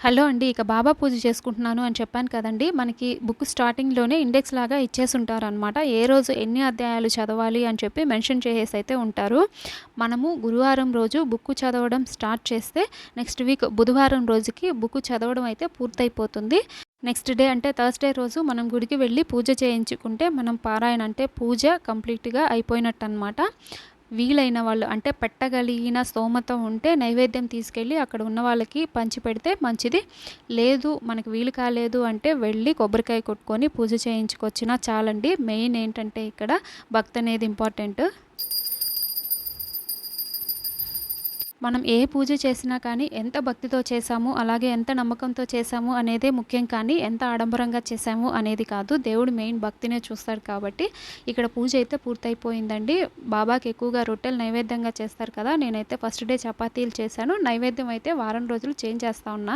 Hello అండి. ఇక బాబా పూజ చేసుకుంటున్నాను అని చెప్పాను కదండీ! మనకి బుక్ స్టార్టింగ్‌లోనే ఇండెక్స్ లాగా ఇచ్చేసుంటారనమాట. ఏ రోజు ఎన్ని అధ్యాయాలు చదవాలి అని చెప్పి మెన్షన్ చేసేసైతే ఉంటారు. మనము గురువారం రోజు బుక్ చదవడం స్టార్ట్ చేస్తే నెక్స్ట్ వీక్ బుధవారం రోజుకి బుక్ చదవడం అయితే పూర్తయిపోతుంది. నెక్స్ట్ డే అంటే థర్స్‌డే రోజు మనం గుడికి వెళ్ళి పూజ చేయించుకుంటే మనం పారాయణ అంటే పూజ కంప్లీట్‌గా అయిపోయినట్టనమాట. వీలైన వాళ్ళు అంటే పెట్టగలిగిన స్తోమత ఉంటే నైవేద్యం తీసుకెళ్ళి అక్కడ ఉన్న వాళ్ళకి పంచిపెడితే మంచిది. లేదు మనకు వీలు కాలేదు అంటే వెళ్ళి కొబ్బరికాయ కొట్టుకొని పూజ చేయించుకొచ్చినా చాలండి. మెయిన్ ఏంటంటే ఇక్కడ భక్తి అనేది ఇంపార్టెంట్. మనం ఏ పూజ చేసినా కానీ ఎంత భక్తితో చేశాము, అలాగే ఎంత నమ్మకంతో చేశాము అనేదే ముఖ్యం కానీ ఎంత ఆడంబరంగా చేశాము అనేది కాదు. దేవుడు మెయిన్ భక్తినే చూస్తాడు కాబట్టి ఇక్కడ పూజ అయితే పూర్తయిపోయిందండి. బాబాకి ఎక్కువగా రొట్టెలు నైవేద్యంగా చేస్తారు కదా! నేనైతే ఫస్ట్ డే చపాతీలు చేశాను. నైవేద్యం అయితే వారం రోజులు చేంజ్ చేస్తా ఉన్నా.